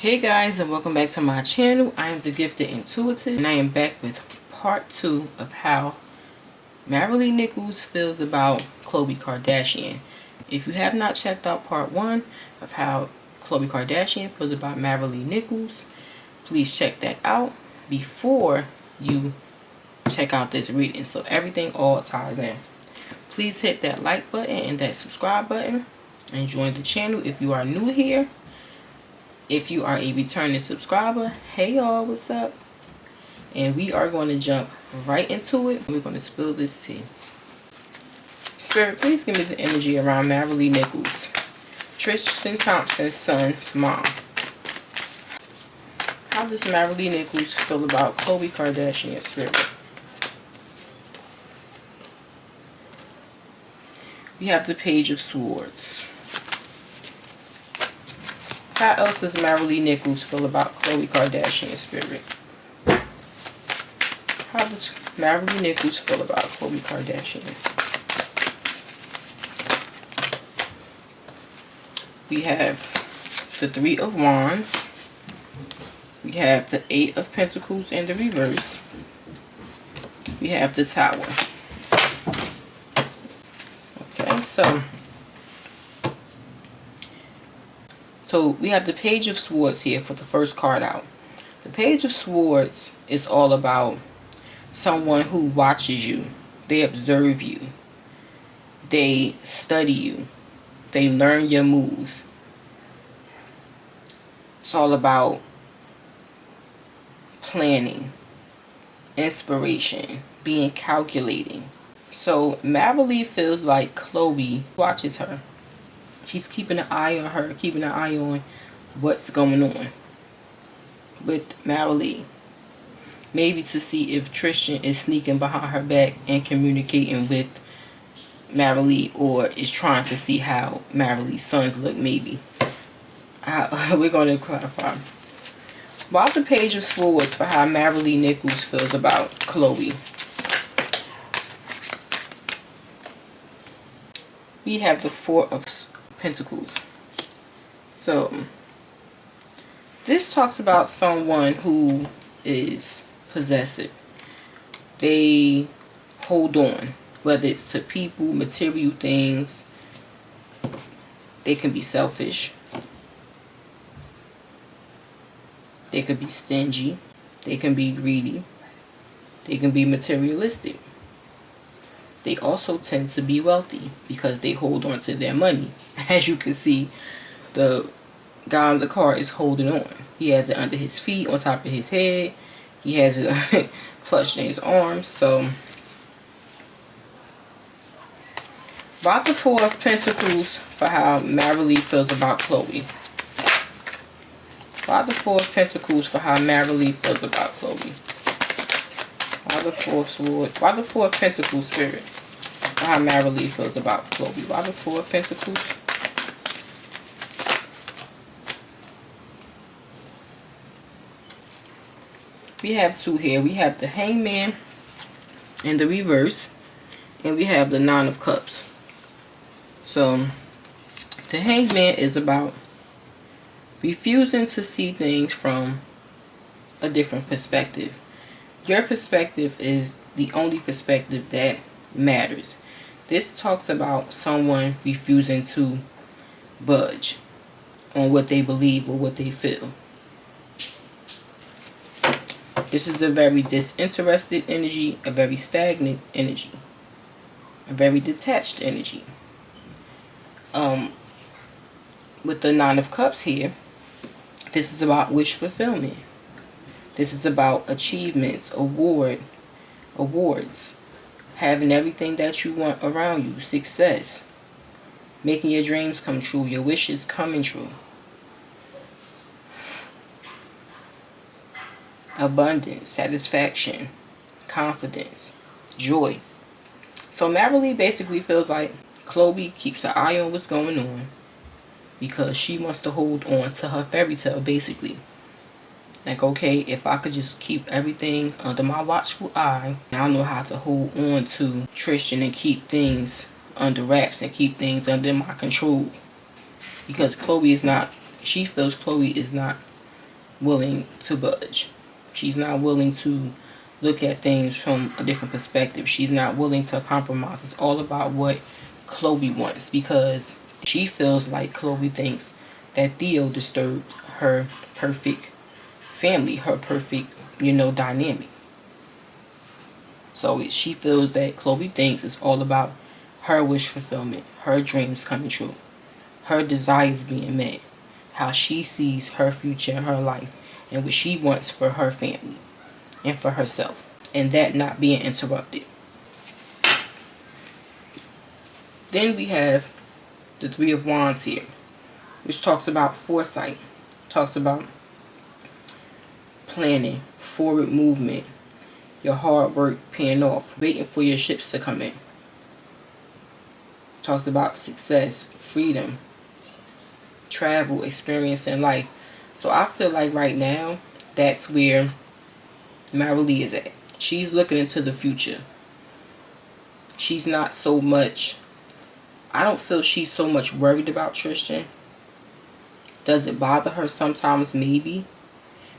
Hey guys, and welcome back to my channel. I am the Gifted Intuitive, and I am back with part 2 of how Maralee Nichols feels about Khloe Kardashian. If you have not checked out part 1 of how Khloe Kardashian feels about Maralee Nichols, please check that out before you check out this reading, so everything all ties in. Please hit that like button and that subscribe button and join the channel if you are new here. If you are a returning subscriber, hey y'all, what's up? And we are going to jump right into it. We're going to spill this tea. Spirit, please give me the energy around Maralee Nichols, Tristan Thompson's son's mom. How does Maralee Nichols feel about Khloe Kardashian, Spirit? We have the Page of Swords. How else does Maralee Nichols feel about Khloe Kardashian, Spirit? How does Maralee Nichols feel about Khloe Kardashian? We have the Three of Wands. We have the Eight of Pentacles in the reverse. We have the Tower. Okay, So we have the Page of Swords here for the first card out. The Page of Swords is all about someone who watches you. They observe you. They study you. They learn your moves. It's all about planning, inspiration, being calculating. So Maralee feels like Khloe watches her. She's keeping an eye on her, keeping an eye on what's going on with Maralee. Maybe to see if Tristan is sneaking behind her back and communicating with Maralee, or is trying to see how Maralee's sons look, maybe. We're going to clarify. While the Page of Swords for how Maralee Nichols feels about Khloe. We have the Four of Pentacles. So this talks about someone who is possessive. They hold on, whether it's to people, material things. They can be selfish. They could be stingy. They can be greedy. They can be materialistic. They also tend to be wealthy because they hold on to their money. As you can see, the guy on the card is holding on. He has it under his feet, on top of his head. He has it clutched in his arms. So, about the Four of Pentacles for how Maralee feels about Khloe. About the Four of Pentacles for how Maralee feels about Khloe. Why the Four of Swords? Why the Four of Pentacles, Spirit? How Maralee feels about Khloe. Why the Four of Pentacles? We have two here. We have the Hangman in the reverse, and we have the Nine of Cups. So the Hangman is about refusing to see things from a different perspective. Your perspective is the only perspective that matters. This talks about someone refusing to budge on what they believe or what they feel. This is a very disinterested energy, a very stagnant energy, a very detached energy. With the Nine of Cups here, this is about wish fulfillment. This is about achievements, awards, having everything that you want around you, success, making your dreams come true, your wishes coming true, abundance, satisfaction, confidence, joy. So Maralee basically feels like Khloe keeps an eye on what's going on because she wants to hold on to her fairy tale, basically. Like, okay, if I could just keep everything under my watchful eye, I know how to hold on to Tristan and keep things under wraps and keep things under my control. Because Khloe is not, she feels Khloe is not willing to budge. She's not willing to look at things from a different perspective. She's not willing to compromise. It's all about what Chloe wants, because she feels like Chloe thinks that Theo disturbed her perfect family, her perfect, dynamic. So she feels that Chloe thinks it's all about her wish fulfillment, her dreams coming true, her desires being met, how she sees her future and her life, and what she wants for her family and for herself, and that not being interrupted. Then we have the Three of Wands here, which talks about foresight, talks about planning, forward movement, your hard work paying off, waiting for your ships to come in. Talks about success, freedom, travel, experience in life. So I feel like right now, that's where Marilee is at. She's looking into the future. She's not so much, I don't feel she's so much worried about Tristan. Does it bother her sometimes? Maybe.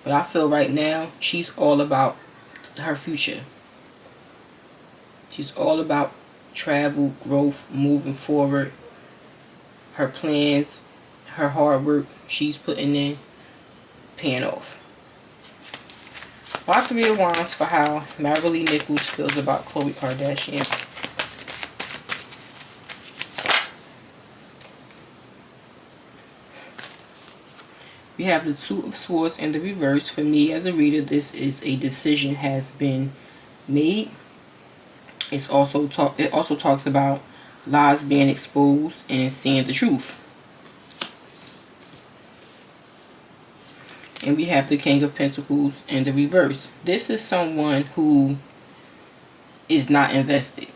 But I feel right now, she's all about her future. She's all about travel, growth, moving forward. Her plans, her hard work she's putting in, paying off. Part 3 of Wands for how Marilee Nichols feels about Khloe Kardashian. We have the Two of Swords in the reverse. For me as a reader, this is a decision has been made. It also talks about lies being exposed and seeing the truth. And we have the King of Pentacles in the reverse. This is someone who is not invested.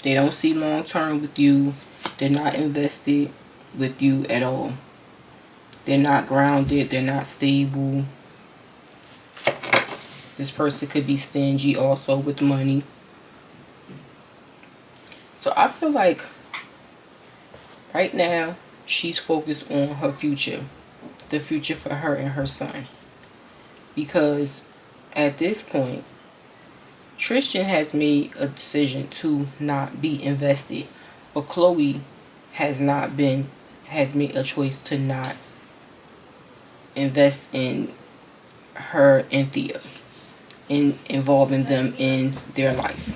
They don't see long term with you. They're not invested with you at all. They're not grounded. They're not stable. This person could be stingy also with money. So I feel like right now she's focused on her future. The future for her and her son. Because at this point, Tristan has made a decision to not be invested. But Khloe has made a choice to not invest in her and Theo, in involving them in their life.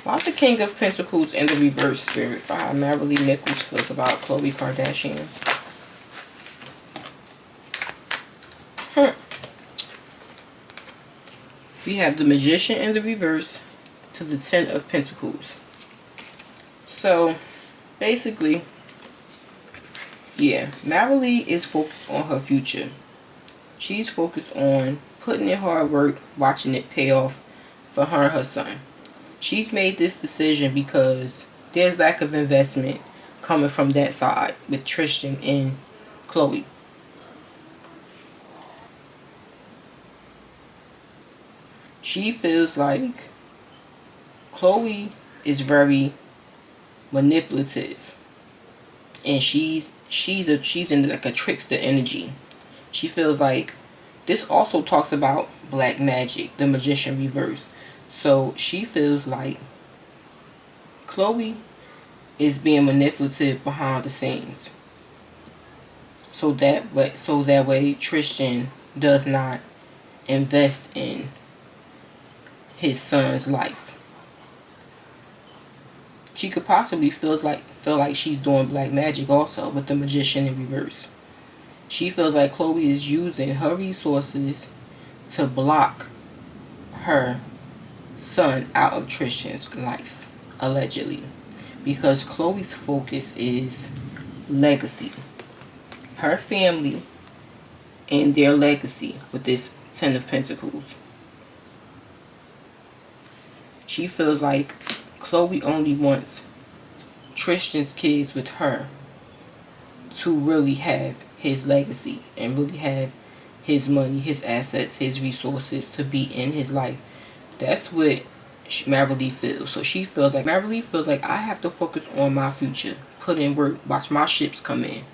Why the King of Pentacles in the reverse, Spirit, for how Marilee Nichols feels about Khloe Kardashian? We have the Magician in the reverse to the Ten of Pentacles. So, basically, yeah, Marilee is focused on her future. She's focused on putting in hard work, watching it pay off for her and her son. She's made this decision because there's lack of investment coming from that side with Tristan and Khloe. She feels like Khloe is very manipulative, and she's in like a trickster energy. She feels like this also talks about black magic, the Magician reverse. So she feels like Khloe is being manipulative behind the scenes. So that way Tristan does not invest in his son's life. She could possibly feel like she's doing black magic also with the Magician in reverse. She feels like Khloe is using her resources to block her son out of Tristan's life, allegedly, because Khloe's focus is legacy, her family and their legacy with this Ten of Pentacles. She feels like Khloe only wants Tristan's kids with her to really have his legacy and really have his money, his assets, his resources to be in his life. That's what Marilee feels. So Marilee feels like I have to focus on my future, put in work. Watch my ships come in.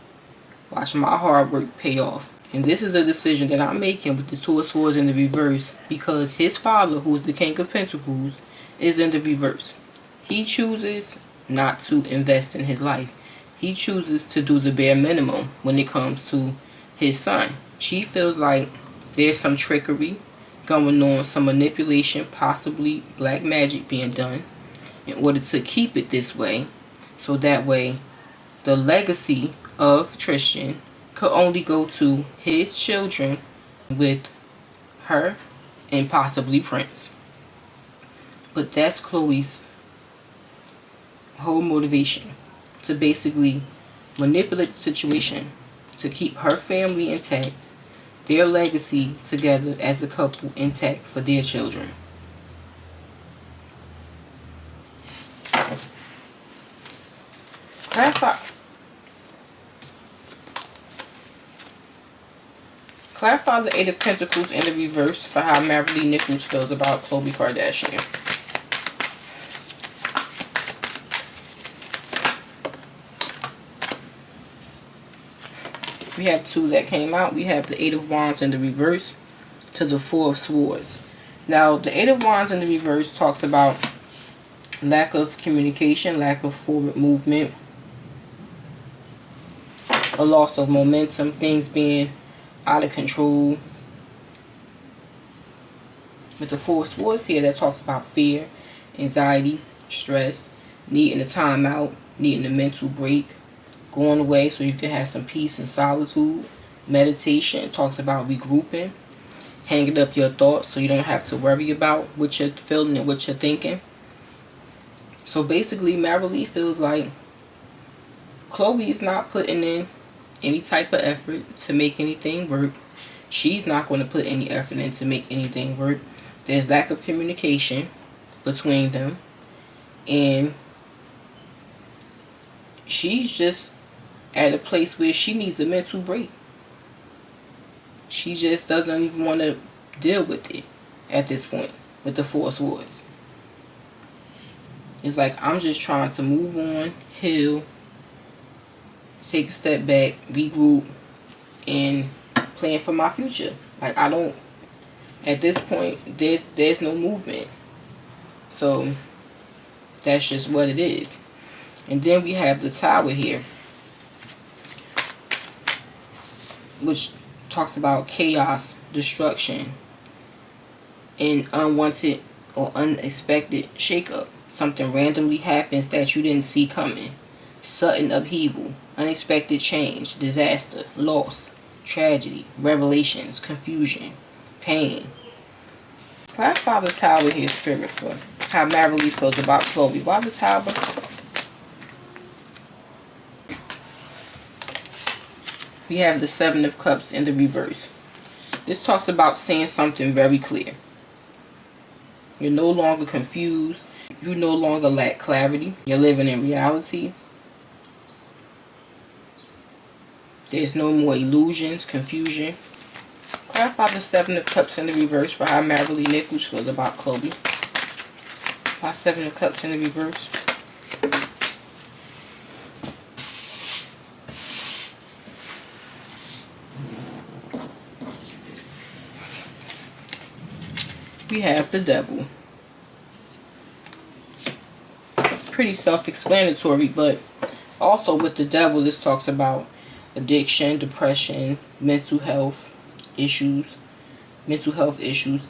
Watch my hard work pay off. And this is a decision that I'm making with the Two of Swords in the reverse, because his father, who is the King of Pentacles, is in the reverse. He chooses not to invest in his life. He chooses to do the bare minimum when it comes to his son. She feels like there's some trickery going on, some manipulation, possibly black magic being done in order to keep it this way. So that way the legacy of Tristan could only go to his children with her and possibly Prince. But that's Chloe's whole motivation, to basically manipulate the situation to keep her family intact, their legacy together as a couple intact for their children. Clarify the Eight of Pentacles in the reverse for how Maverick Nichols feels about Khloe Kardashian. We have two that came out. We have the Eight of Wands in the reverse to the Four of Swords. Now, the Eight of Wands in the reverse talks about lack of communication, lack of forward movement, a loss of momentum, things being out of control. With the Four of Swords here, that talks about fear, anxiety, stress, needing a timeout, needing a mental break, going away so you can have some peace and solitude. Meditation talks about regrouping, hanging up your thoughts so you don't have to worry about what you're feeling and what you're thinking. So basically, Maverick feels like Khloe is not putting in any type of effort to make anything work. She's not going to put any effort in to make anything work. There's lack of communication between them, and she's just at a place where she needs a mental break. She just doesn't even want to deal with it at this point with the Four of Swords. It's like, I'm just trying to move on, heal, take a step back, regroup, and plan for my future. Like, I don't, at this point, there's no movement. So that's just what it is. And then we have the Tower here, which talks about chaos, destruction, and unwanted or unexpected shakeup. Something randomly happens that you didn't see coming. Sudden upheaval, unexpected change, disaster, loss, tragedy, revelations, confusion, pain. Clarify the Tower here, Spirit, for how Maverick feels about Khloe. Why the Tower? We have the Seven of Cups in the reverse. This talks about saying something very clear. You're no longer confused. You no longer lack clarity. You're living in reality. There's no more illusions, confusion. Clarify the Seven of Cups in the reverse for how Maverick Nichols feels about Khloe. Why Seven of Cups in the reverse? We have the Devil. Pretty self-explanatory, but also with the Devil, this talks about addiction, depression, mental health issues,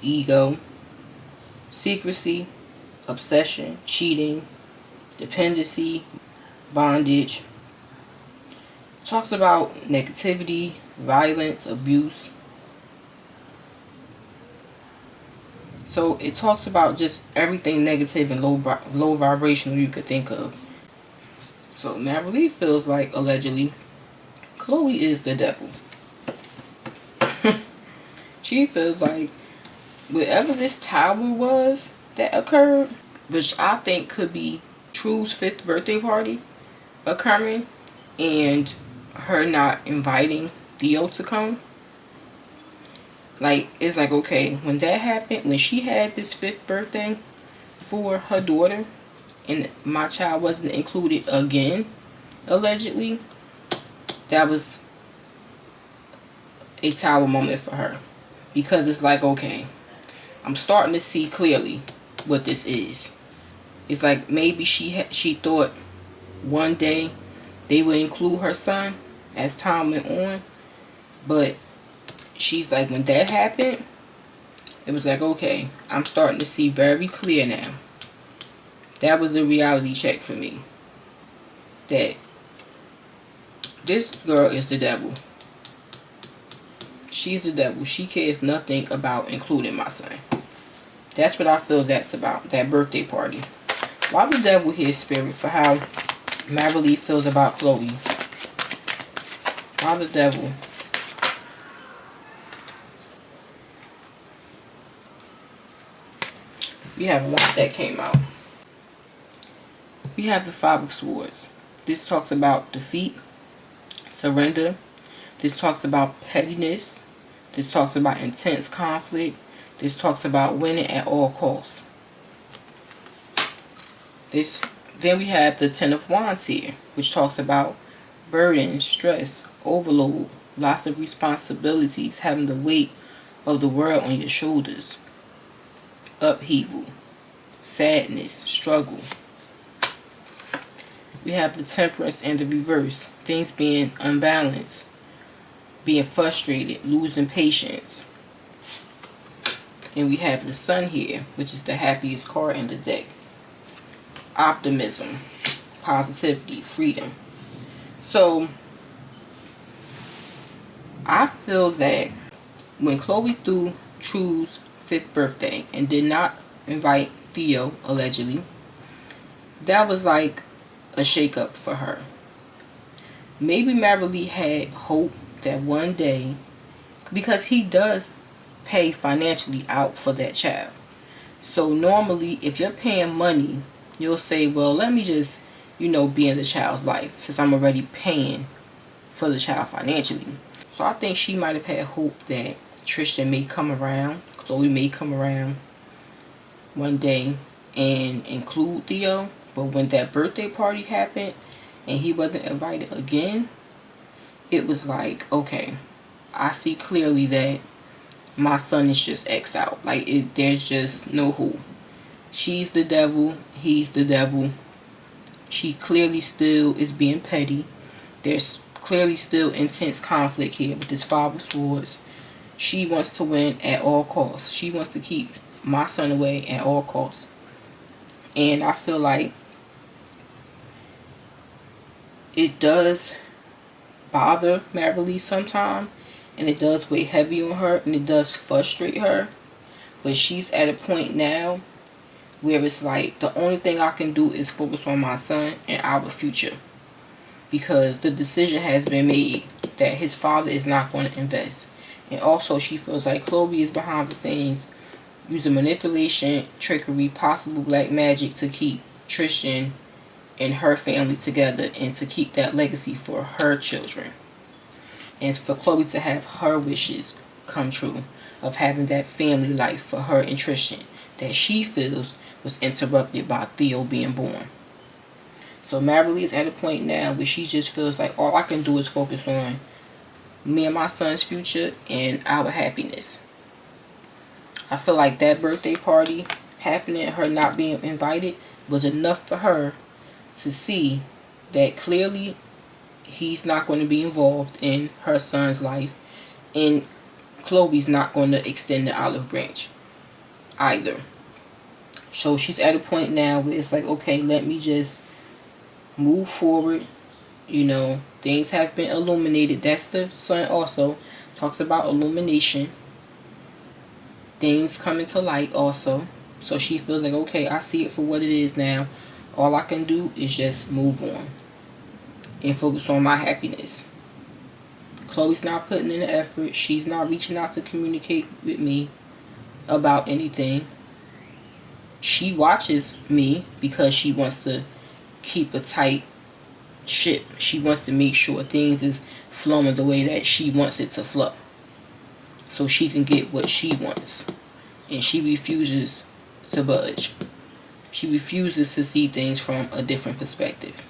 ego, secrecy, obsession, cheating, dependency, bondage. Talks about negativity, violence, abuse. So it talks about just everything negative and low vibrational you could think of. So Maverick feels like, allegedly, Khloe is the devil. She feels like whatever this Tower was that occurred, which I think could be True's 5th birthday party occurring, and her not inviting Theo to come. Like, it's like, okay, when that happened, when she had this 5th birthday for her daughter, and my child wasn't included again, allegedly, that was a tower moment for her. Because it's like, okay, I'm starting to see clearly what this is. It's like maybe she thought one day they would include her son as time went on. But she's like, when that happened, it was like, okay, I'm starting to see very clear now. That was a reality check for me. That this girl is the devil. She's the devil. She cares nothing about including my son. That's what I feel that's about. That birthday party. Why the devil here, Spirit, for how Marilee feels about Chloe? Why the devil? We have a lot that came out. We have the Five of Swords. This talks about defeat, surrender. This talks about pettiness. This talks about intense conflict. This talks about winning at all costs. Then we have the Ten of Wands here, which talks about burden, stress, overload, lots of responsibilities, having the weight of the world on your shoulders, upheaval, sadness, struggle. We have the Temperance and the reverse, things being unbalanced, being frustrated, losing patience. And we have the Sun here, which is the happiest card in the deck. Optimism, positivity, freedom. So I feel that when Chloe threw True's 5th birthday and did not invite Theo, allegedly, that was like a shakeup for her. Maybe Marilee had hope that one day, because he does pay financially out for that child. So normally if you're paying money, you'll say, well, let me just, be in the child's life since I'm already paying for the child financially. So I think she might have had hope that Tristan may come around, Chloe may come around one day and include Theo. But when that birthday party happened and he wasn't invited again, it was like, okay, I see clearly that my son is just X'd out. Like, there's just no who. She's the devil. He's the devil. She clearly still is being petty. There's clearly still intense conflict here with this Five of Swords. She wants to win at all costs. She wants to keep my son away at all costs. And I feel like it does bother Marilee sometimes. And it does weigh heavy on her. And it does frustrate her. But she's at a point now where it's like, the only thing I can do is focus on my son and our future. Because the decision has been made that his father is not going to invest. And also she feels like Chloe is behind the scenes using manipulation, trickery, possible black magic to keep Tristan and her family together and to keep that legacy for her children. And for Chloe to have her wishes come true of having that family life for her and Tristan that she feels was interrupted by Theo being born. So Marilee is at a point now where she just feels like all I can do is focus on me and my son's future and our happiness. I feel like that birthday party happening, her not being invited, was enough for her to see that clearly he's not going to be involved in her son's life, and Chloe's not going to extend the olive branch either. So she's at a point now where it's like, okay, let me just move forward. Things have been illuminated. That's the Sun also. Talks about illumination. Things coming to light also. So she feels like, okay, I see it for what it is now. All I can do is just move on and focus on my happiness. Chloe's not putting in the effort. She's not reaching out to communicate with me about anything. She watches me because she wants to keep a tight ship. She wants to make sure things is flowing the way that she wants it to flow, so she can get what she wants. And she refuses to budge. She refuses to see things from a different perspective.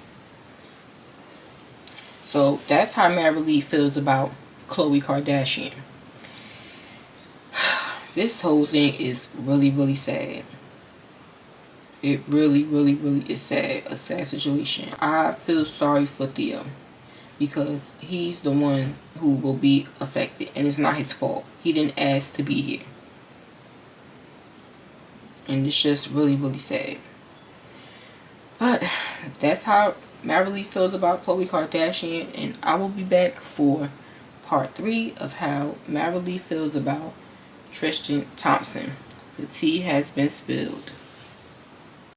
So that's how Marilee feels about Khloe Kardashian. This whole thing is really, really sad. It really, really, really is sad. A sad situation. I feel sorry for Theo because he's the one who will be affected, and it's not his fault. He didn't ask to be here. And it's just really, really sad. But that's how Marilee feels about Khloe Kardashian, and I will be back for part 3 of how Marilee feels about Tristan Thompson. The tea has been spilled.